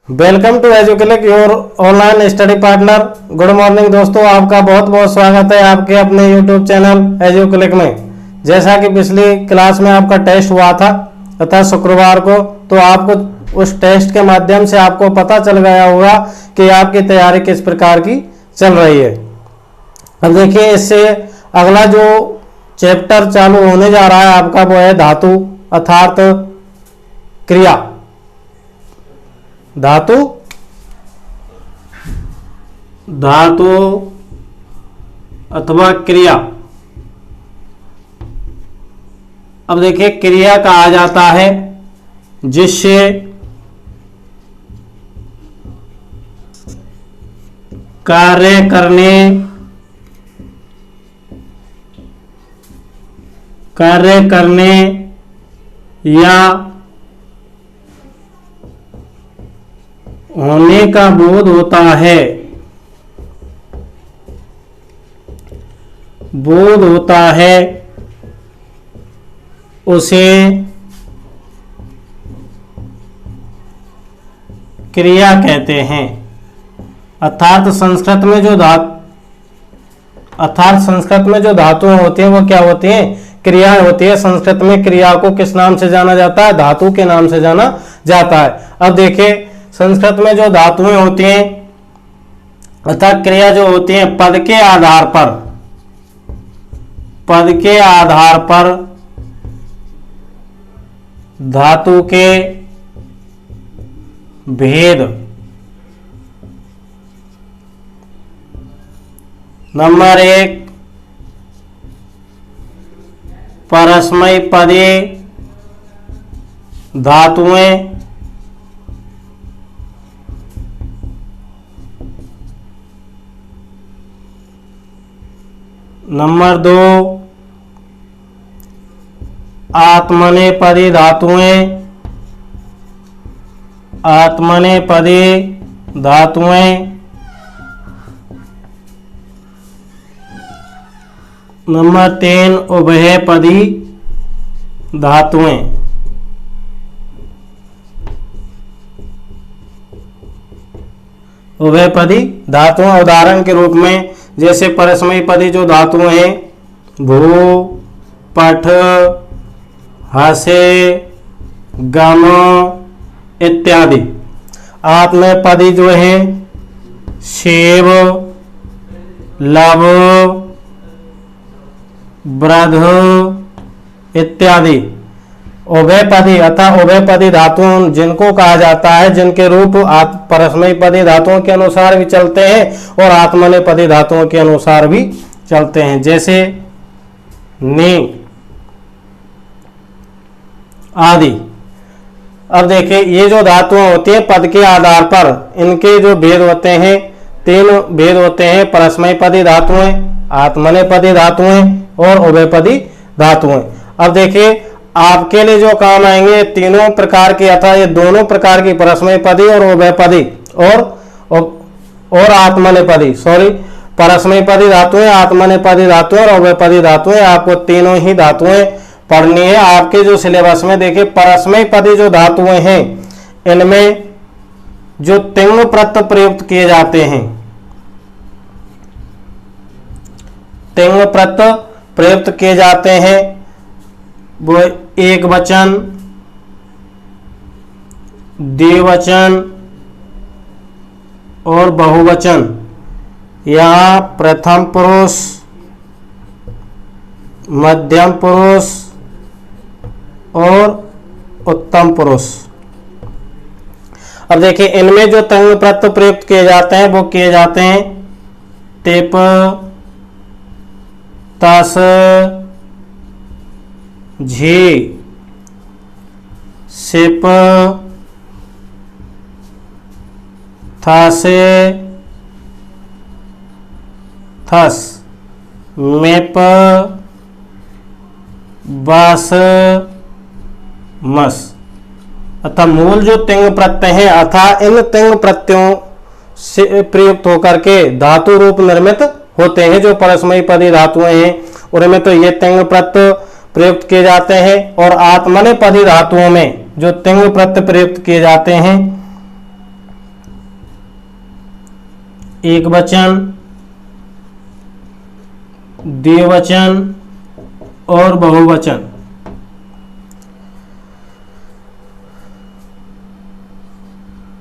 Welcome to Educlick your online study partner. Good morning दोस्तों, आपका बहुत बहुत स्वागत है आपके अपने यूट्यूब चैनल एजुक्लिक में। जैसा कि पिछली क्लास में आपका टेस्ट हुआ था तथा शुक्रवार को, तो आपको उस टेस्ट के माध्यम से आपको पता चल गया होगा कि आपकी तैयारी किस प्रकार की चल रही है। अब देखिए, इससे अगला जो चैप्टर चालू होने जा रहा है आपका, वो है धातु अर्थात क्रिया। धातु अथवा क्रिया। अब देखिए, क्रिया कहा जाता है जिससे कार्य करने या होने का बोध होता है उसे क्रिया कहते हैं। अर्थात संस्कृत में जो धातुएं होती हैं वो क्या होती हैं? क्रियाएं होती है। संस्कृत में क्रिया को किस नाम से जाना जाता है? धातु के नाम से जाना जाता है। अब देखिए, संस्कृत में जो धातुएं होती हैं अर्थात क्रिया जो होती हैं, पद के आधार पर धातु के भेद। नंबर 1, परस्मैपदी धातुएं। नंबर 2, आत्मनेपदी धातुएं। नंबर 3, उभयपदी धातुएं। उभयपदी धातुएं उदाहरण के रूप में जैसे परस्मैपदी जो धातुएं हैं, भू, पठ, हसे, गम इत्यादि। आत्मनेपदी जो है सेव, लव, ब्रध इत्यादि। उभयपदी अतः उभयपदी धातुओं जिनको कहा जाता है, जिनके रूप परस्मैपदी धातुओं के अनुसार भी चलते हैं और आत्मनेपदी धातुओं के अनुसार भी चलते हैं, जैसे ने आदि। अब देखिए, ये जो धातुएं होती हैं पद के आधार पर, इनके जो भेद होते हैं, 3 भेद होते हैं: परस्मैपदी धातुएं, आत्मनेपदी धातुएं और उभयपदी धातुएं। अब देखिए, आपके लिए जो काम आएंगे तीनों प्रकार की, अर्थात ये दोनों प्रकार की परस्मैपदी और उभयपदी और आत्मनेपदी, परस्मैपदी धातुएं, आत्मनेपदी धातुएं और उभयपदी धातुएं, आपको तीनों ही धातुएं पढ़नी है। आपके जो सिलेबस में देखिए, परस्मैपदी जो धातुएं हैं इनमें जो तिंग प्रत्यय प्रयुक्त किए जाते हैं, तिंग प्रत्यय प्रयुक्त किए जाते हैं, वो एक वचन, द्विवचन और बहुवचन। यहाँ प्रथम पुरुष, मध्यम पुरुष और उत्तम पुरुष। अब देखिए, इनमें जो तंग प्रत्यय प्रयुक्त किए जाते हैं वो किए जाते हैं टिप, तस, झी, सिप, थसे, थस, मेप, बस, मस। अतः मूल जो तिंग प्रत्यय है, अर्थात इन तिंग प्रत्ययों से प्रयुक्त होकर के धातु रूप निर्मित होते हैं। जो परस्मैपदी धातुएं हैं उनमें तो ये तिंग प्रत्यय प्रयुक्त किए जाते हैं, और आत्मनेपदी धातुओं में जो तिंग प्रत्यय प्रयुक्त किए जाते हैं एकवचन, द्विवचन और बहुवचन।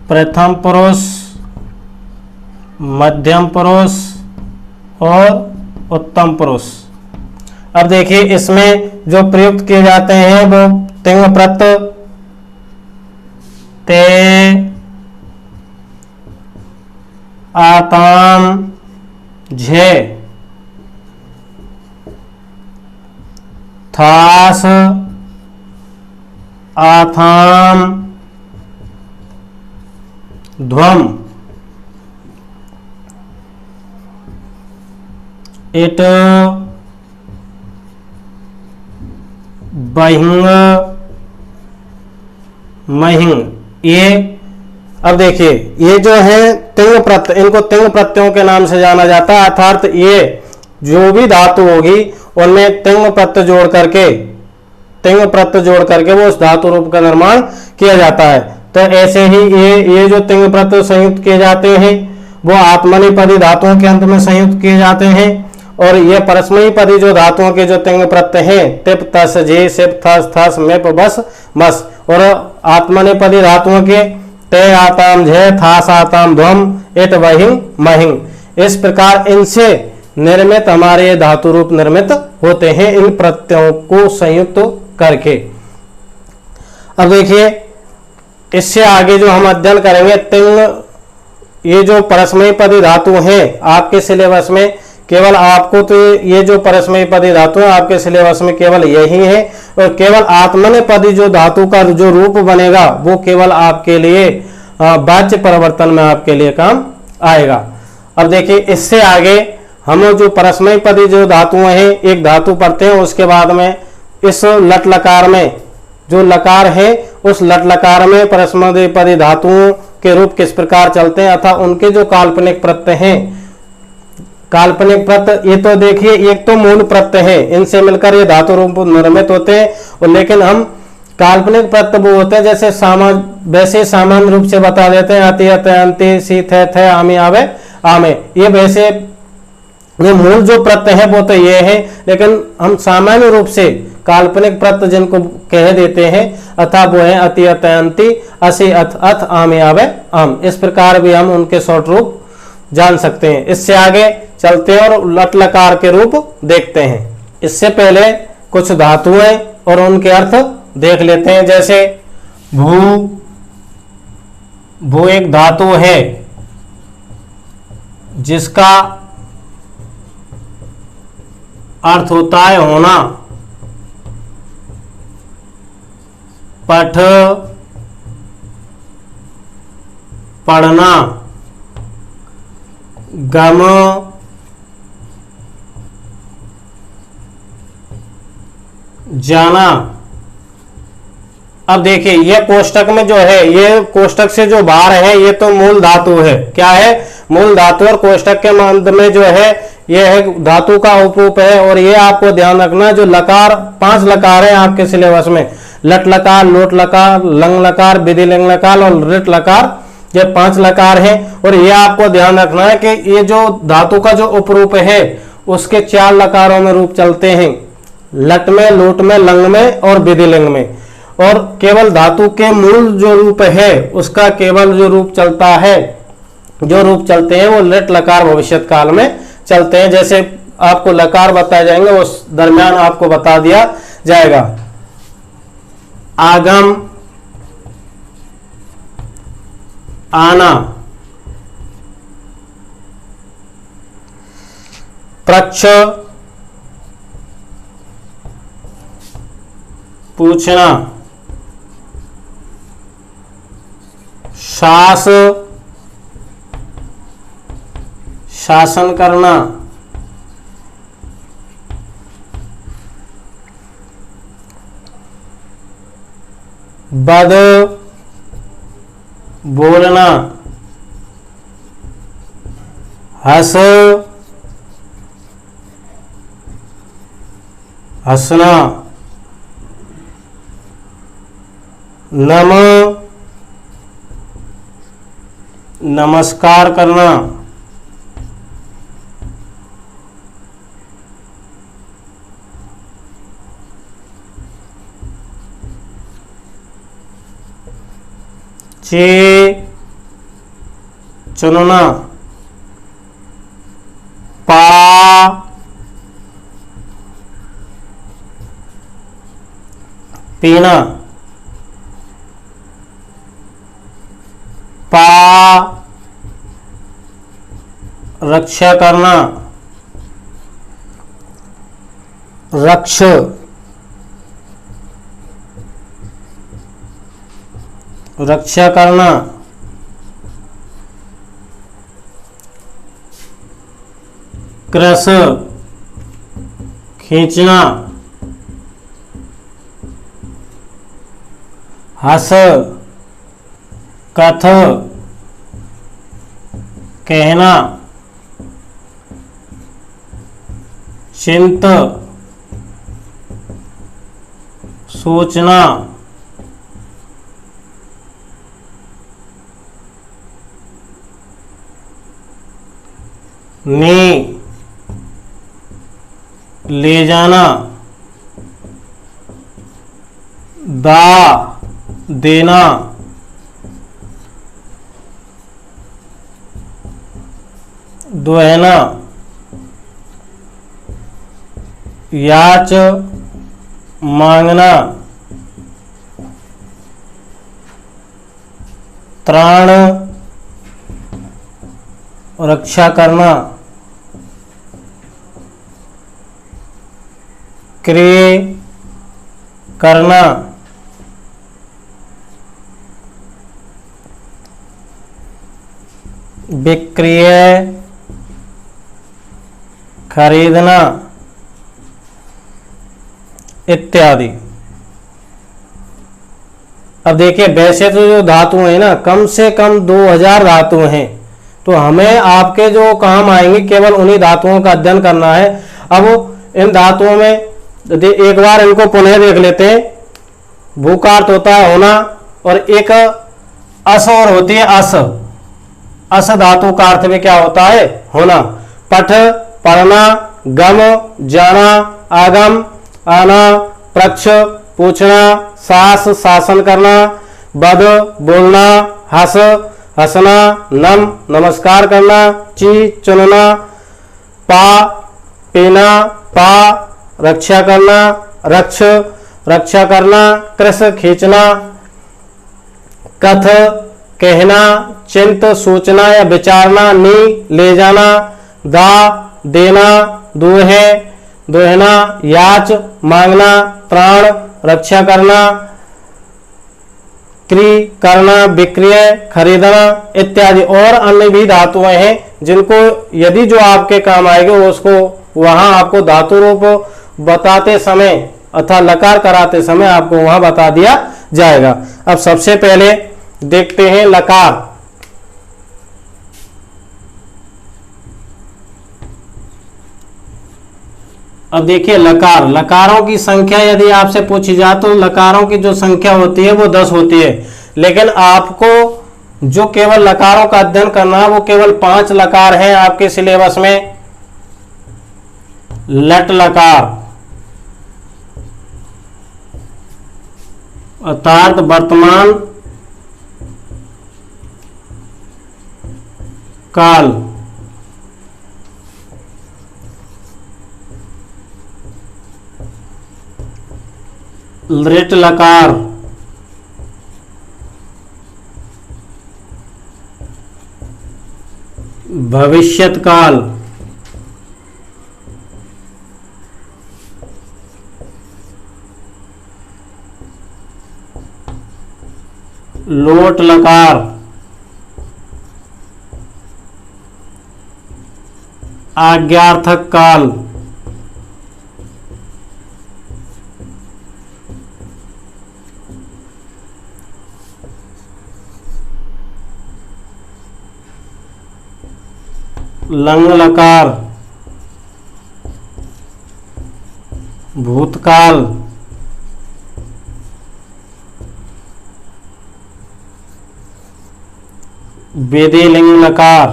प्रथम पुरुष, मध्यम पुरुष और उत्तम पुरुष। अब देखिए इसमें जो प्रयुक्त किए जाते हैं वो तिंग प्रत्यय, ते, आताम, झे, थास, आथाम, ध्वम, इट, बहिंग, महिंग। ये अब देखिए ये जो है तिंग प्रत्यय, इनको तिंग प्रत्ययों के नाम से जाना जाता है। अर्थात ये जो भी धातु होगी उनमें तिंग प्रत्यय जोड़ करके वो उस धातु रूप का निर्माण किया जाता है। तो ऐसे ही ये जो तिंग प्रत्यय संयुक्त किए जाते हैं वो आत्मनेपदी धातुओं के अंत में संयुक्त किए जाते हैं। और ये परस्मैपदी जो धातुओं के जो तिंग प्रत्यय हैं तिप, तस, जे, सिप, थस, थस, मेप, बस, मस, और आत्मनेपदी धातुओं के ते, आताम, झे, थास, आताम, ध्वम, इट, वहिंग, महिंग। इस प्रकार इनसे निर्मित हमारे धातु रूप निर्मित होते हैं इन प्रत्ययों को संयुक्त करके। अब देखिए इससे आगे जो हम अध्ययन करेंगे तिंग, ये जो परस्मैपदी धातु हैं आपके सिलेबस में केवल आपको तो ये जो परस्मैपदी धातु है आपके सिलेबस में केवल यही है। और केवल आत्मनेपदी जो धातु का जो रूप बनेगा वो केवल आपके लिए वाच्य परिवर्तन में आपके लिए काम आएगा। अब देखिए इससे आगे हम लोग जो परस्मैपदी जो धातुएं हैं एक धातु पढ़ते हैं, उसके बाद में इस लट लकार में जो लकार है उस लट लकार में परस्मैपदी धातुओं के रूप किस प्रकार चलते हैं अथवा उनके जो काल्पनिक प्रत्यय हैं। काल्पनिक प्रत्यय ये तो देखिए एक तो मूल प्रत्यय है, इनसे मिलकर ये धातु रूप निर्मित होते हैं। और लेकिन हम काल्पनिक प्रत्यय वो होते हैं जैसे वैसे सामान्य रूप से बता देते हैं अति, अत, अंति, सी, थे, आमी, आवे, आमे। ये वैसे ये मूल जो प्रत्यय है वो तो ये है, लेकिन हम सामान्य रूप से काल्पनिक प्रत्यय जिनको कह देते हैं अथा वो है अति, अत, अंति, असि, अथ, अथ, आमे, आवे, आम। इस प्रकार भी हम उनके शॉर्ट रूप जान सकते हैं। इससे आगे चलते हैं और लट लकार के रूप देखते हैं। इससे पहले कुछ धातुएं और उनके अर्थ देख लेते हैं। जैसे भू एक धातु है जिसका अर्थ होता है होना। पठ, पढ़ना, गम, जाना। अब देखिए ये कोष्टक में जो है, ये कोष्टक से जो बाहर है ये तो मूल धातु है। क्या है? मूल धातु। और कोष्टक के मध्य में जो है ये है धातु का उपरूप है। और ये आपको ध्यान रखना जो लकार, 5 लकार है आपके सिलेबस में, लट लकार, लोट लकार, लंग लकार, विधि लिंग लकार और रिट लकार, ये 5 लकार है। और ये आपको ध्यान रखना है कि ये जो धातु का जो उपरूप है उसके 4 लकारों में रूप चलते हैं, लट में, लोट में, लंग में और विधि लिंग में। और केवल धातु के मूल जो रूप है उसका केवल जो रूप चलता है, जो रूप चलते हैं वो लिट लकार भविष्यत काल में चलते हैं। जैसे आपको लकार बताए जाएंगे उस दरमियान आपको बता दिया जाएगा। आगम, आना, प्रच्छ, पूछना, शास, शासन करना, बद, बोलना, हंस, हंसना, नम, नमस्कार करना, चे चुनना, पा पीना, पा रक्षा करना, रक्ष रक्षा करना, क्रस खींचना, हस कथ कहना, चिंत सोचना, ने ले जाना, दा देना, दुहना, याच मांगना, त्राण रक्षा करना, क्रिय करना, विक्रय खरीदना इत्यादि। अब देखिए, वैसे तो जो धातु है ना, कम से कम 2000 धातु हैं, तो हमें आपके जो काम आएंगे केवल उन्हीं धातुओं का अध्ययन करना है। अब इन धातुओं में एक बार इनको पुनः देख लेते हैं। भू का अर्थ होता है होना, और एक अस और होती है अस। अस धातु का अर्थ में क्या होता है? होना। पठ पढ़ना, गम जाना, आगम आना, प्रक्ष पूछना, सास शासन करना, बद बोलना, हस हंसना, नम नमस्कार करना, ची चुनना, पा पीना, पा रक्षा करना, रक्ष रक्षा करना, कृस खींचना, कथ कहना, चिंत सोचना या विचारना, नी ले जाना, दा देना, दोहे दोहना, याच मांगना, प्राण रक्षा करना, क्री करना, विक्रय खरीदना इत्यादि। और अन्य भी धातुएं हैं जिनको यदि जो आपके काम आएंगे उसको वहां आपको धातु रूप बताते समय अथवा लकार कराते समय आपको वहां बता दिया जाएगा। अब सबसे पहले देखते हैं लकार। अब देखिए लकार, लकारों की संख्या यदि आपसे पूछी जाए तो लकारों की जो संख्या होती है वो 10 होती है, लेकिन आपको जो केवल लकारों का अध्ययन करना है वो केवल 5 लकार हैं आपके सिलेबस में। लट लकार अर्थात वर्तमान काल, लृट लकार भविष्यत काल, लोट लकार आज्ञार्थक काल, लंग लकार भूतकाल, वेदी लिंग लकार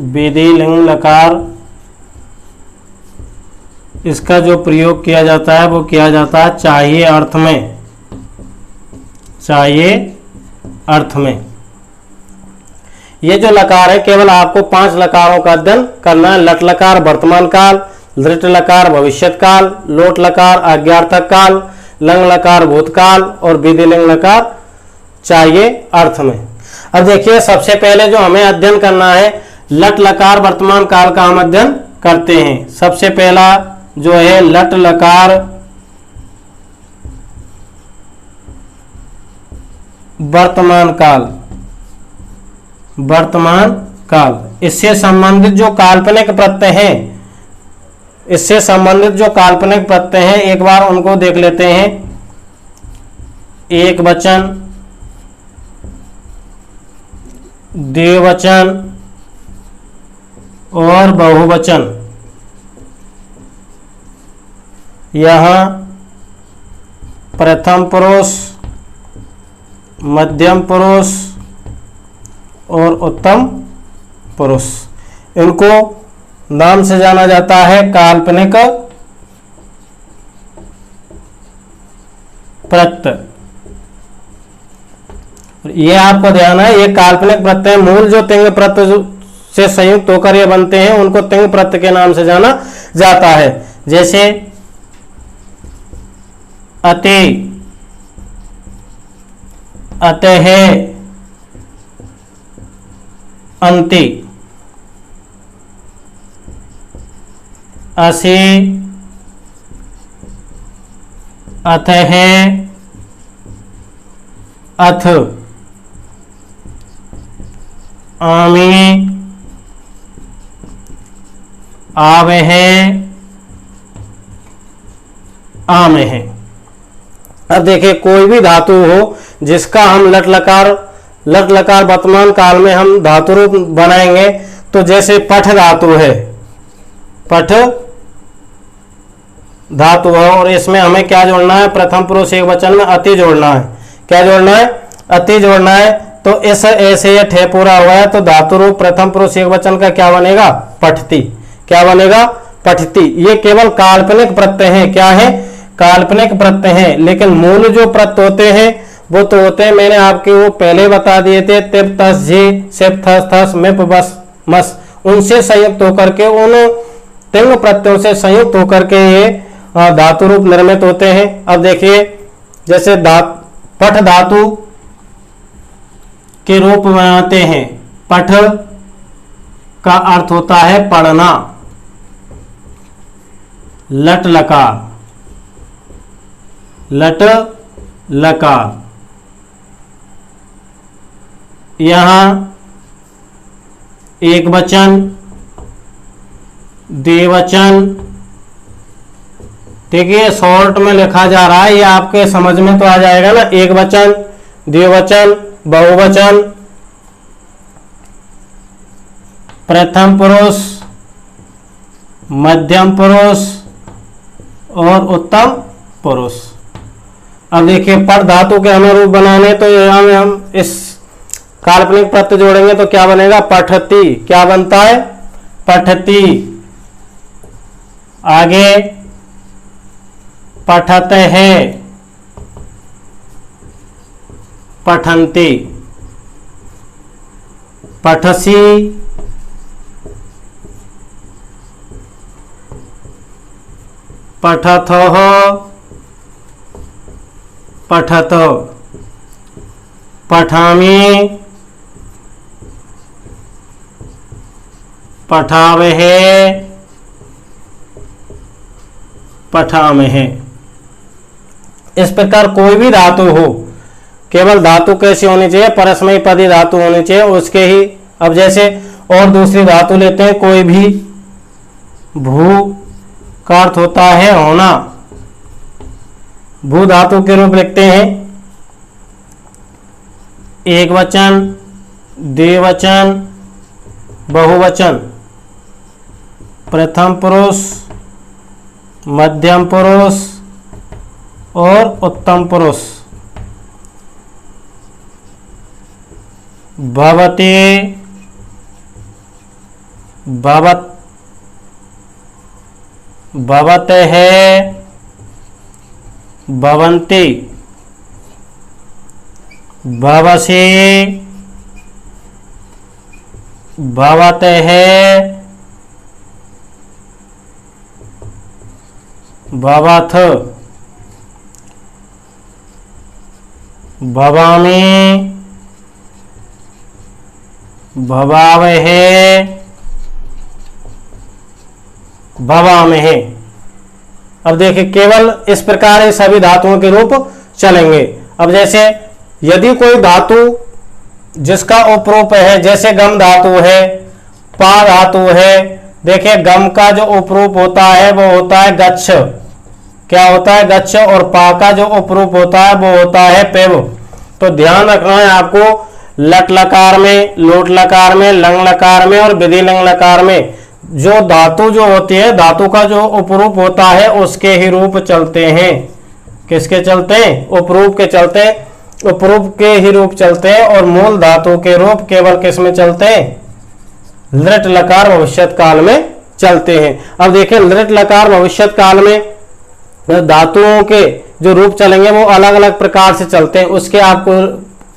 वेदी लिंग लकार इसका जो प्रयोग किया जाता है वो किया जाता है चाहिए अर्थ में, चाहिए अर्थ में। ये जो लकार है केवल आपको 5 लकारों का अध्ययन करना है। लट लकार वर्तमान काल, लृट लकार भविष्यत काल, लोट लकार आज्ञार्थक काल, लंग लकार भूतकाल और विधिलिंग लकार चाहिए अर्थ में। अब देखिए सबसे पहले जो हमें अध्ययन करना है लट लकार वर्तमान काल का हम अध्ययन करते हैं। सबसे पहला जो है लट लकार वर्तमान काल, वर्तमान काल। इससे संबंधित जो काल्पनिक प्रत्यय हैं, इससे संबंधित जो काल्पनिक प्रत्यय हैं एक बार उनको देख लेते हैं। एक वचन, द्विवचन और बहुवचन। यहाँ प्रथम पुरुष, मध्यम पुरुष और उत्तम पुरुष, इनको नाम से जाना जाता है काल्पनिक प्रत्यय। ये आपको ध्यान है, ये काल्पनिक प्रत्यय मूल जो तिंग प्रत्यय से संयुक्त होकर ये बनते हैं उनको तिंग प्रत्यय के नाम से जाना जाता है। जैसे अति, अतः, अंति, असि, अतः, अथ, आमि, आवह, आमह। अब देखिए कोई भी धातु हो जिसका हम लट लकार वर्तमान काल में हम धातु रूप बनाएंगे, तो जैसे पठ धातु है, पठ धातु है और इसमें हमें क्या जोड़ना है, प्रथम पुरुष एक वचन में अति जोड़ना है। क्या जोड़ना है, अति जोड़ना है। तो इस ऐसे ये ठे पूरा हुआ है तो धातु रूप प्रथम पुरुष एक वचन का क्या बनेगा, पठती। क्या बनेगा, पठती। ये केवल काल्पनिक प्रत्यय है। क्या है, काल्पनिक प्रत्यय है। लेकिन मूल जो प्रत्यय होते हैं वो तो होते हैं, मैंने आपके वो पहले बता दिए थे, तिप तस झी सिप थस थस मिप बस मस, उनसे संयुक्त होकर के, उन तिंग प्रत्ययों से संयुक्त होकर के ये धातु रूप निर्मित होते हैं। अब देखिए जैसे पठ धातु के रूप बनाते हैं। पठ का अर्थ होता है पढ़ना। लट लकार, लट लकार। यहां एक वचन, द्विवचन, देखिए शॉर्ट में लिखा जा रहा है, ये आपके समझ में तो आ जाएगा ना। एक वचन, द्विवचन, बहुवचन, प्रथम पुरुष, मध्यम पुरुष और उत्तम पुरुष। अब देखिए पठ धातु के हमें रूप बनाने, तो यहाँ में हम इस काल्पनिक प्रत्यय जोड़ेंगे तो क्या बनेगा, पठती। क्या बनता है, पठती। आगे पठत है, पठन्ति, पठसी, पठथः, पठत, पठामि, पठावहे, पठामहे। इस प्रकार कोई भी धातु हो, केवल धातु कैसी होनी चाहिए, परस्मयी पदी धातु होनी चाहिए उसके ही। अब जैसे और दूसरी धातु लेते हैं, कोई भी, भू का अर्थ होता है होना, भू धातु के रूप लिखते हैं। एक वचन, द्विवचन, बहुवचन, प्रथम पुरुष, मध्यम पुरुष और उत्तम पुरुष। भवति, भवत, भवत है, भवन्ति, भवसि, भवत है, भवथ, भवामि, भवावहे, भवामहे। अब देखिए केवल इस प्रकार ये सभी धातुओं के रूप चलेंगे। अब जैसे यदि कोई धातु जिसका उपरूप है, जैसे गम धातु है, पा धातु है, देखिए गम का जो उपरूप होता है वो होता है गच्छ, क्या होता है गच्छ, और पा का जो उपरूप होता है वो होता है पेव। तो ध्यान रखना है आपको, लट लकार में, लोट लकार में, लंग लकार में और विधि लंग लकार में जो धातु जो होती है, धातु का जो उपरूप होता है उसके ही रूप चलते हैं। किसके चलते हैं? उपरूप के चलते, उपरूप के ही रूप चलते हैं। और मूल धातु के रूप केवल किस में चलते हैं? लृट लकार भविष्यत काल में चलते हैं। अब देखिए लृट लकार भविष्यत काल में धातुओं के जो रूप चलेंगे वो अलग अलग प्रकार से चलते हैं। उसके आपको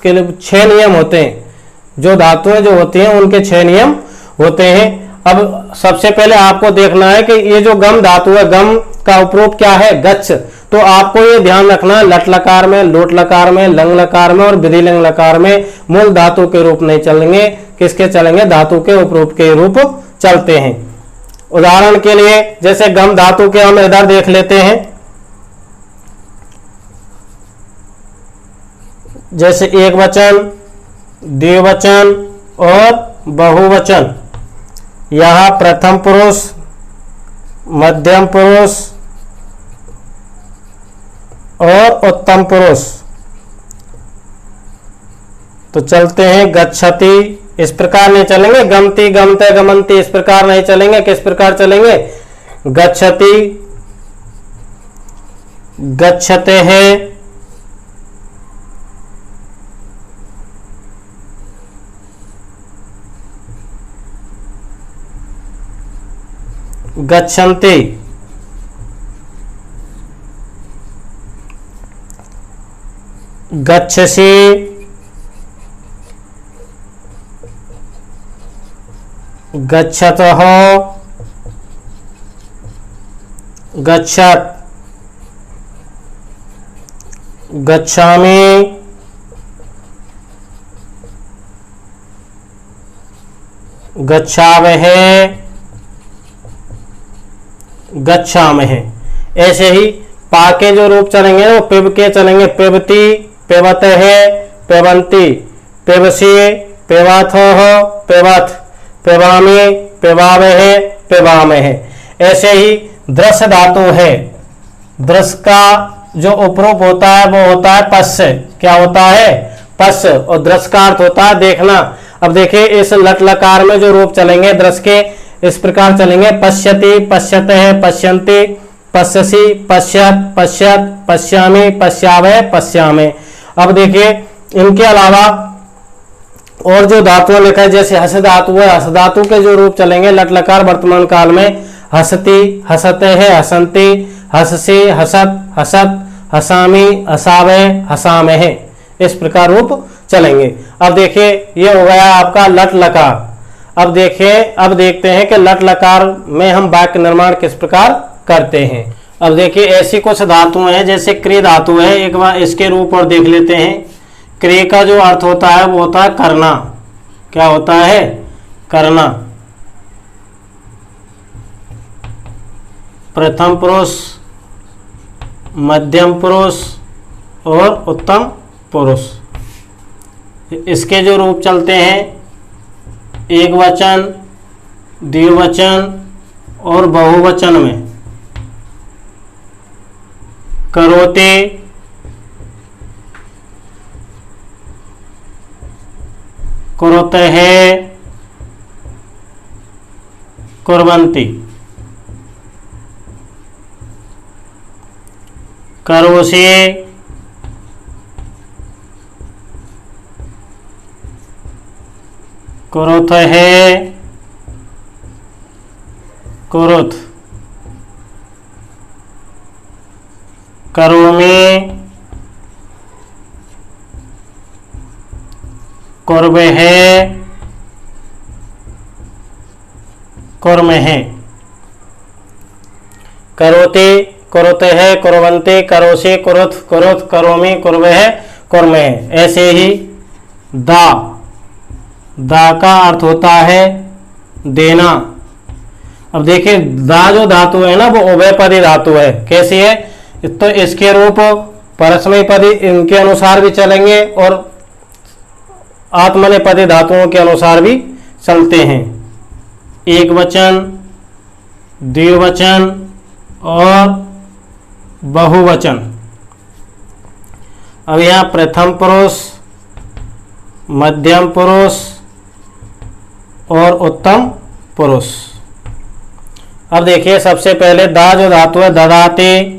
के लिए 6 नियम होते हैं। जो धातुएं जो होती हैं उनके 6 नियम होते हैं। अब सबसे पहले आपको देखना है कि ये जो गम धातु है, गम का उपरूप क्या है? गच्छ। तो आपको ये ध्यान रखना है, लट लकार में, लोट लकार में, लंग लकार में और विधि लंग लकार में मूल धातु के रूप नहीं चलेंगे। किसके चलेंगे? धातु के उपरूप के रूप चलते हैं। उदाहरण के लिए जैसे गम धातु के हम इधर देख लेते हैं, जैसे एक वचन, द्विवचन और बहुवचन। यहां प्रथम पुरुष, मध्यम पुरुष और उत्तम पुरुष तो चलते हैं। गच्छति इस प्रकार नहीं चलेंगे, गमति, गमते, गमंती इस प्रकार नहीं चलेंगे। किस प्रकार चलेंगे? गच्छति, गच्छते हैं, गच्छन्ति, गच्छसि, गच्छतः, गच्छत्, गच्छामि, गच्छावहे, गच्छामहे। ऐसे ही पा के जो रूप चलेंगे वो पिब के चलेंगे। पिबती, पिबतः, पिबन्ति, पिबसि, पिबाथः, पिबथ, पिबामि, पिबावहे, पिबामहे। ऐसे ही दृश्य धातु है, दृश्य का जो उपरूप होता है वो होता है पश्य। क्या होता है? पश्य। और दृश्य का अर्थ होता है देखना। अब देखिए इस लट लकार में जो रूप चलेंगे दृश्य के इस प्रकार चलेंगे। पश्यति, पश्यतः, पश्यन्ति, पश्यसि, पश्यत, पश्यत, पश्यामि, पश्यावहे, पश्यामे। अब देखिए इनके अलावा और जो धातुएं लिखा है, जैसे हस धातु है, हस धातु के जो रूप चलेंगे लट लकार वर्तमान काल में हसति, हसते है, हसंति, हससि, हसत, हसत, हसामि, हसावे, हसामहे। इस प्रकार रूप चलेंगे। अब देखिए ये हो गया आपका लट लकार। अब देखिए, अब देखते हैं कि लट लकार में हम वाक्य निर्माण किस प्रकार करते हैं। अब देखिए ऐसी कुछ धातुएं हैं, जैसे क्रिय धातु है, एक बार इसके रूप और देख लेते हैं। क्रिय का जो अर्थ होता है वो होता है करना। क्या होता है? करना। प्रथम पुरुष, मध्यम पुरुष और उत्तम पुरुष। इसके जो रूप चलते हैं एक वचन, द्विवचन और बहुवचन में। करोते, कुरुतः, कुर्वन्ति, करोषि, कुरुतः, कुरुत। करोमि, कुर्वः, कुर्मः। करोति, कुरुतः, कुर्वन्ति, करोषि, कुरुत, कुरुत, करोमि, कुर्वः, कुर्मः। ऐसे ही दा, दा का अर्थ होता है देना। अब देखिए दा जो धातु है ना वो उभयपदी धातु है। कैसी है? तो इसके रूप परस्मैपदी इनके अनुसार भी चलेंगे और आत्मनेपदी धातुओं के अनुसार भी चलते हैं। एक वचन, द्विवचन और बहुवचन। अब यहाँ प्रथम पुरुष, मध्यम पुरुष और उत्तम पुरुष। अब देखिए सबसे पहले दा जो धातु है, ददाति,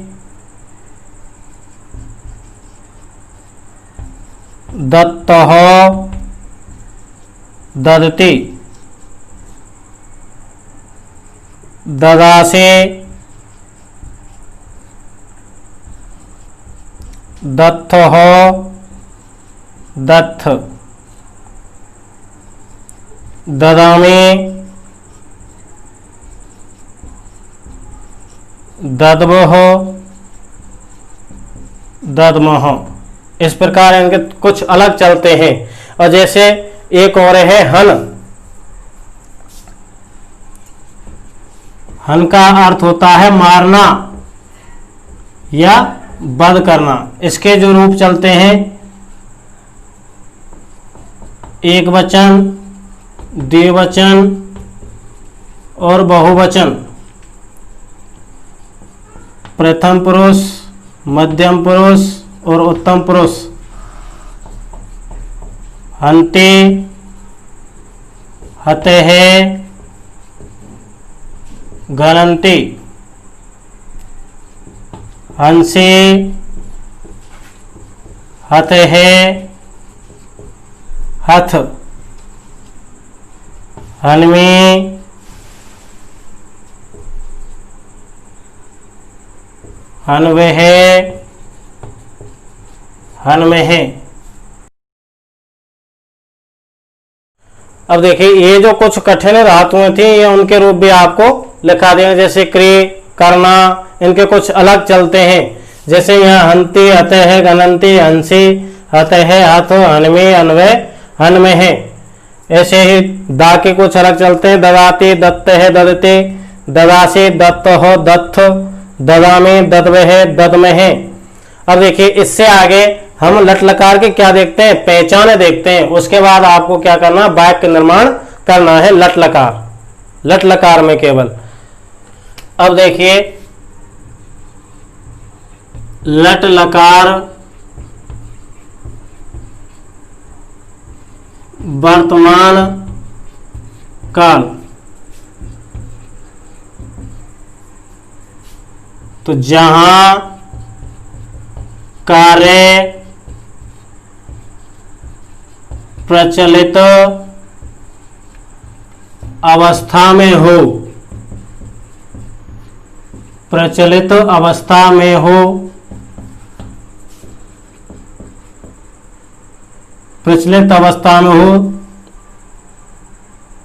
दत्तः, ददति, ददासे, दत्थः, दत्थ, ददामि, दद्मः, दद्मः। इस प्रकार इनके कुछ अलग चलते हैं। और जैसे एक और है हन। हन का अर्थ होता है मारना या वध करना। इसके जो रूप चलते हैं एक वचन, द्विवचन और बहुवचन। प्रथम पुरुष, मध्यम पुरुष और उत्तम पुरुष। हन्ति, हतेः, गणन्ति, हंसि, हतेः, हथ, हन्मि, हन्वः, हन्मः। अब देखिए ये जो कुछ कठिन धातुएं थी ये उनके रूप भी आपको लिखा देंगे। जैसे क्रिय, करना, इनके कुछ अलग चलते हैं। जैसे यहाँ हन्ति, हतः, गणन्ति, हंसि, हतः, हथ, हन्मि, अन्वय, हन्मः। ऐसे ही दा के कुछ अलग चलते हैं। ददाति, दत्तः, ददति, ददासि, दत्तः, दत्थ, ददामि, दद्मः, दद्मः। अब देखिए इससे आगे हम लट लकार के क्या देखते हैं? पहचाने देखते हैं। उसके बाद आपको क्या करना? वाक्य निर्माण करना है लट लकार, लट लकार में केवल। अब देखिए लट लकार वर्तमान काल। तो जहां कार्य प्रचलित अवस्था में हो, प्रचलित अवस्था में हो, प्रचलित अवस्था में हो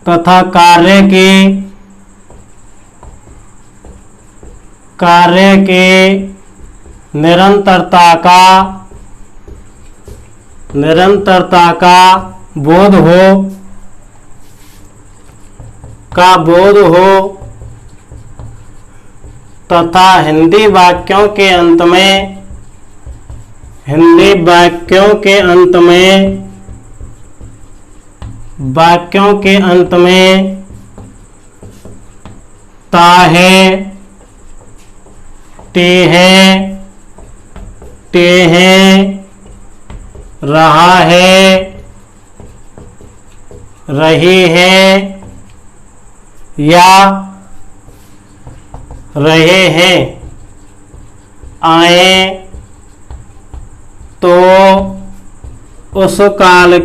तथा कार्य के निरंतरता का बोध हो तथा हिंदी वाक्यों के अंत में ता है, ते है, ते है, रहा है, रही है या रहे हैं आए तो उस काल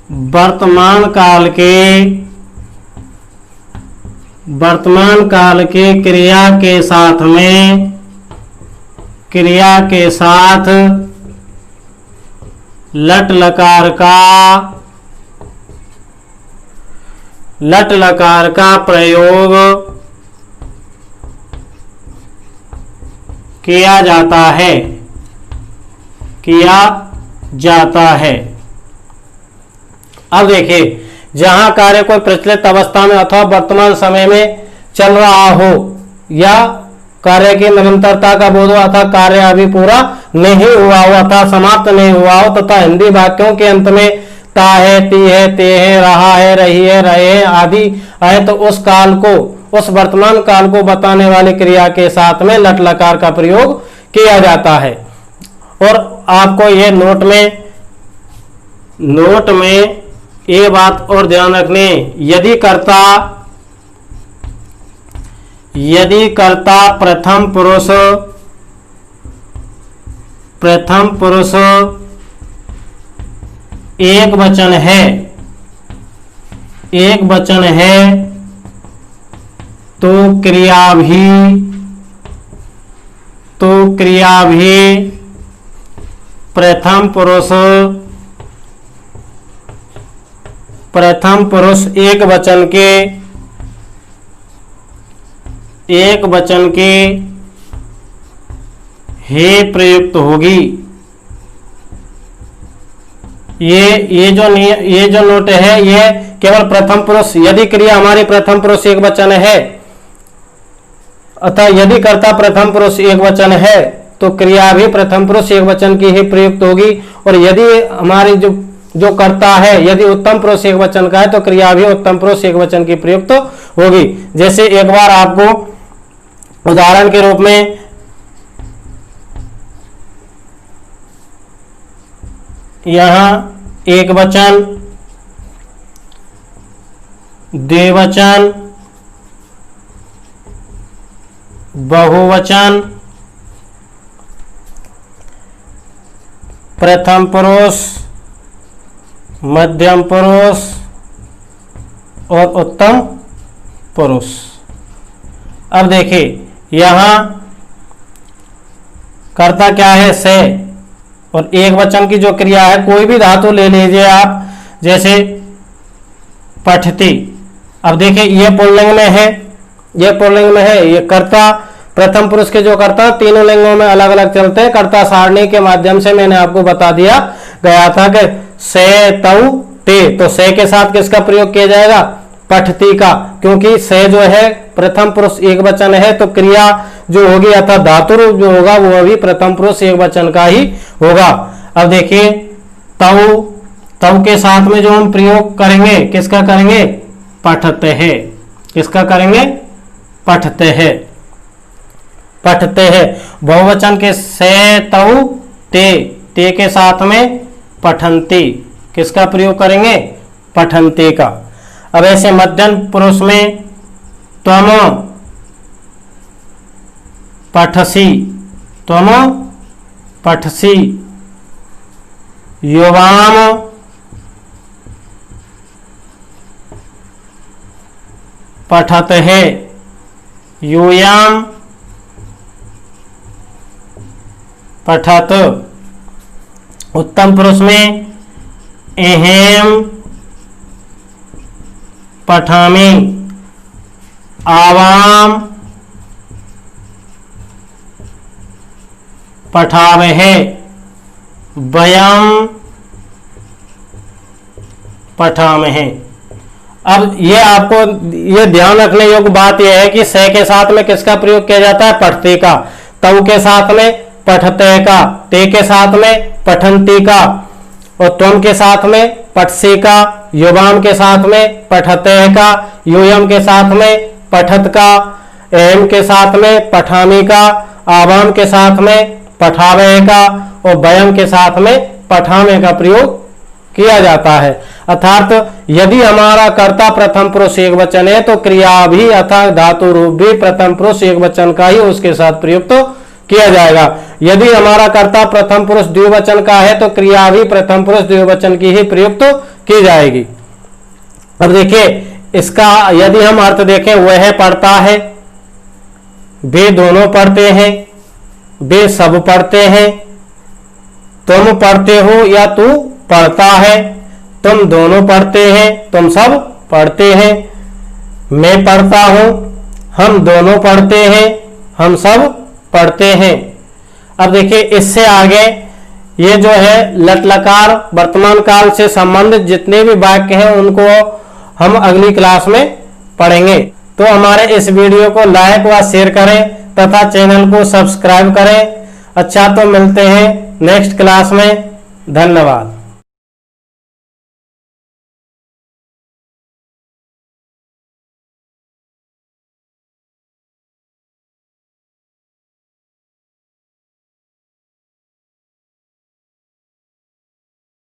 वर्तमान काल के क्रिया के साथ लट लकार का प्रयोग किया जाता है। अब देखिए, जहां कार्य कोई प्रचलित अवस्था में अथवा वर्तमान समय में चल रहा हो या कार्य की निरंतरता का बोध हो अथवा कार्य अभी पूरा नहीं हुआ हो अथवा समाप्त नहीं हुआ हो तथा हिंदी वाक्यों के अंत में ता है, ती है, ते है, रहा है, रही है, रहे हैं आदि है तो उस वर्तमान काल को बताने वाली क्रिया के साथ में लट लकार का प्रयोग किया जाता है। और आपको ये नोट में ये बात और ध्यान रखने, यदि कर्ता प्रथम पुरुष एक वचन है तो क्रिया भी प्रथम पुरुष एक वचन के हे प्रयुक्त होगी। ये जो नोट है ये केवल प्रथम पुरुष, यदि क्रिया हमारी प्रथम पुरुष एक वचन है अतः यदि कर्ता प्रथम पुरुष एक वचन है तो क्रिया भी प्रथम पुरुष एक वचन की ही प्रयुक्त होगी। और यदि हमारी जो कर्ता है यदि उत्तम पुरुष एक वचन का है तो क्रिया भी उत्तम पुरुष एक वचन की प्रयुक्त होगी। जैसे एक बार आपको उदाहरण के रूप में यहां एक वचन, द्विवचन, बहुवचन, प्रथम पुरुष, मध्यम पुरुष और उत्तम पुरुष। अब देखिए यहां कर्ता क्या है, से, और एक वचन की जो क्रिया है कोई भी धातु ले लीजिए आप, जैसे पठती। अब देखिए ये पुल्लिंग में है, ये कर्ता प्रथम पुरुष के जो कर्ता तीनों लिंगों में अलग अलग चलते हैं। कर्ता सारणी के माध्यम से मैंने आपको बता दिया गया था कि से, तऊ, ते, तो से के साथ किसका प्रयोग किया जाएगा, पठती का, क्योंकि से जो है प्रथम पुरुष एक वचन है तो क्रिया जो होगी अर्थात धातु रूप जो होगा वो भी प्रथम पुरुष एक वचन का ही होगा। अब देखिए तऊ के साथ में जो हम प्रयोग करेंगे किसका करेंगे, पठते हैं। किसका करेंगे, पठते हैं। बहुवचन के से, तऊ, ते के साथ में पठंती, किसका प्रयोग करेंगे, पठंती का। अब ऐसे मध्यम पुरुष में त्वम पठसी, युवाम पठत है, यूयाम पठत। उत्तम पुरुष में एहेम पठामी, आवाम पठावहे, वयम पठामहे। अब ये आपको ये ध्यान रखने योग्य बात यह है कि से के साथ में किसका प्रयोग किया जाता है, पठते का। तऊ के साथ में पठते का, ते के साथ में पठंती का, और त्वम के साथ में पठसे का, युवाम के साथ में पठते का, यूयम के साथ में पठत का, एम के साथ में पठामी का, आवाम के साथ में पठावे का और वयम के साथ में पठामे का प्रयोग किया जाता है। अर्थात यदि हमारा कर्ता प्रथम पुरुष एक वचन है तो क्रिया भी अर्थात धातु रूप भी प्रथम पुरुष एक वचन का ही उसके साथ प्रयुक्त तो किया जाएगा। यदि हमारा कर्ता प्रथम पुरुष द्विवचन का है तो क्रिया भी प्रथम पुरुष द्विवचन की ही प्रयुक्त तो की जाएगी। अब देखिए इसका यदि हम अर्थ देखें, वह पढ़ता है, वे दोनों पढ़ते हैं, वे सब पढ़ते हैं, तुम पढ़ते हो या तू पढ़ता है, तुम दोनों पढ़ते हैं, तुम सब पढ़ते हैं, मैं पढ़ता हूं, हम दोनों पढ़ते हैं, हम सब पढ़ते हैं। अब देखिए इससे आगे ये जो है लट लकार वर्तमान काल से संबंधित जितने भी वाक्य हैं उनको हम अगली क्लास में पढ़ेंगे। तो हमारे इस वीडियो को लाइक व शेयर करें तथा चैनल को सब्सक्राइब करें। अच्छा, तो मिलते हैं नेक्स्ट क्लास में। धन्यवाद।